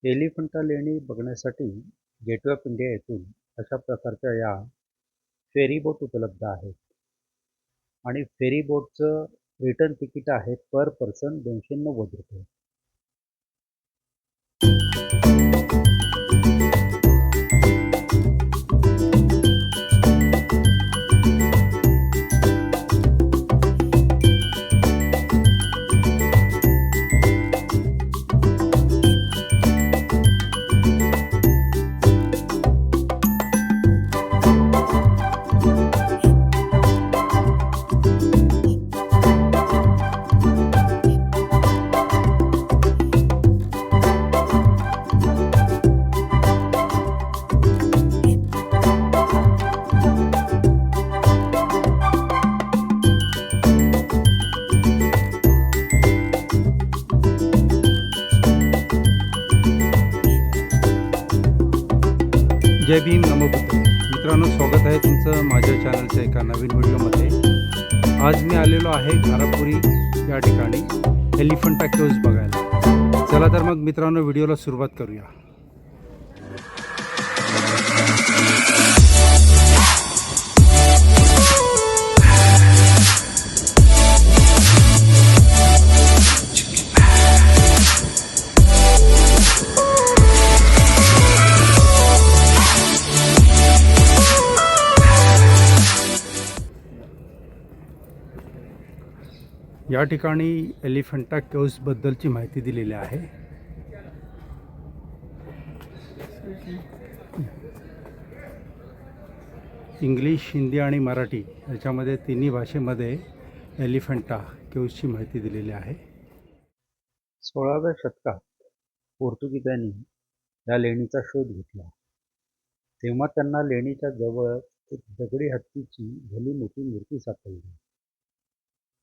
एलिफंटा लेणी बघण्यासाठी gateway of India येथून अशा प्रकारच्या या फेरी बोट उपलब्ध आहेत आणि फेरी बोटचं रिटर्न तिकीट आहे पर पर्सन ₹290. जय भीम नमो बुद्ध. मित्रांनो, स्वागत आहे तुमचं माझ्या चॅनलच्या एका नवीन व्हिडिओमध्ये. आज मी आलेलो आहे घारापुरी या ठिकाणी एलिफंटा केव्ज बघायला. चला तर मग मित्रांनो, व्हिडिओला सुरुवात करूया. या ठिकाणी एलिफंटा केव्जबद्दलची माहिती दिलेली आहे. इंग्लिश, हिंदी आणि मराठी याच्यामध्ये तिन्ही भाषेमध्ये एलिफंटा केव्जची माहिती दिलेली आहे. 16व्या शतकात पोर्तुगीजांनी या लेणीचा शोध घेतला. तेव्हा त्यांना लेणीच्या जवळ एक दगडी हत्तीची भली मोठी मूर्ती सापडली.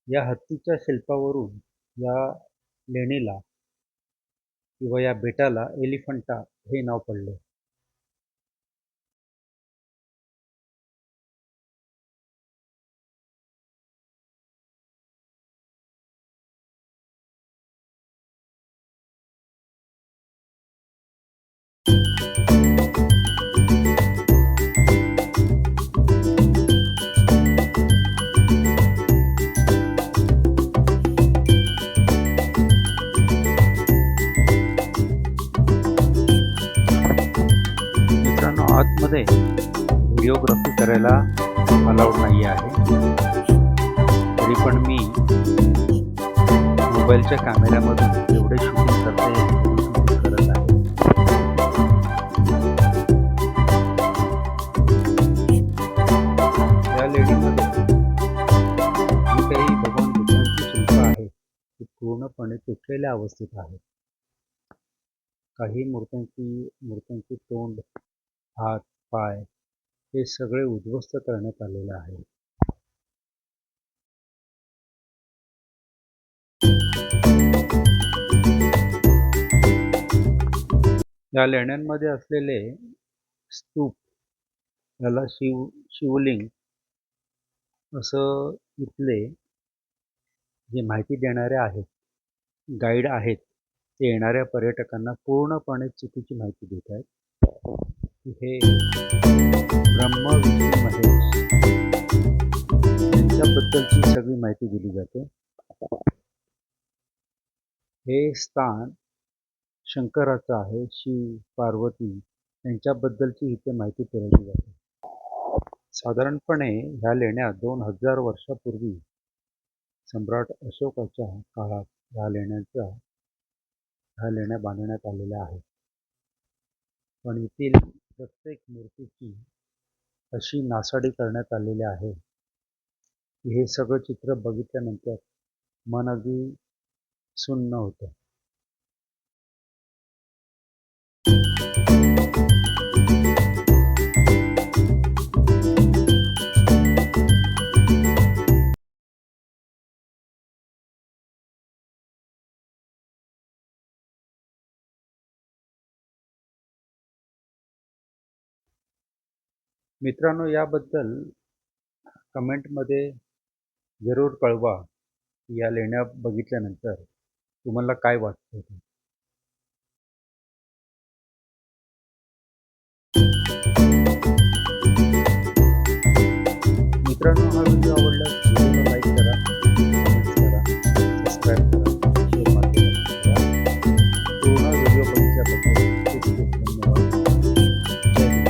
या हत्तीच्या शिल्पावरून या लेणीला किंवा या बेटाला एलिफंटा हे नाव पडले. आतमध्ये व्हिडिओग्राफी करायला अलाउड नाही आहे. तरी पण मी मोबाईलच्या कॅमेऱ्यामधून एवढे शूटिंग करता येईल करत आहे. या लेणीमध्ये जी काही भगवान बुद्धांची शिल्प आहे ती पूर्णपणे तुटलेल्या अवस्थेत आहे. काही मूर्त्यांची तोंड, हात, पाय हे सगळे उद्ध्वस्त करण्यात आलेले आहे. या लेण्यांमध्ये असलेले स्तूप याला शिवलिंग असं इथले जे माहिती देणारे आहेत, गाईड आहेत, ते येणाऱ्या पर्यटकांना पूर्णपणे चुकीची माहिती देत आहेत. हे ब्रह्मा विष्णू महेश यांच्याबद्दलची सगळी माहिती दिली जाते. हे स्थान शंकराचं आहे. शिव, पार्वती यांच्याबद्दलची इथे माहिती पुरवली जाते. साधारणपणे ह्या लेण्या 2000 वर्षापूर्वी सम्राट अशोकाच्या काळात ह्या लेण्या बांधण्यात आलेल्या आहेत. पण येथील प्रत्येक मूर्तीची अशी नासाडी करण्यात आलेली आहे की हे सगळं चित्र बघितल्यानंतर मन अगदी सुन्न होतं. मित्रांनो, याबद्दल कमेंटमध्ये जरूर कळवा की या लेण्या बघितल्यानंतर तुम्हाला काय वाटतं. मित्रांनो, हा व्हिडिओ आवडल्यास व्हिडिओला लाईक करा, कमेंट्स करा, सबस्क्राईब करा, शेअर माध्यमातून करा. पूर्ण व्हिडिओ बघितल्याबद्दल खूप खूप धन्यवाद. जय हिंद.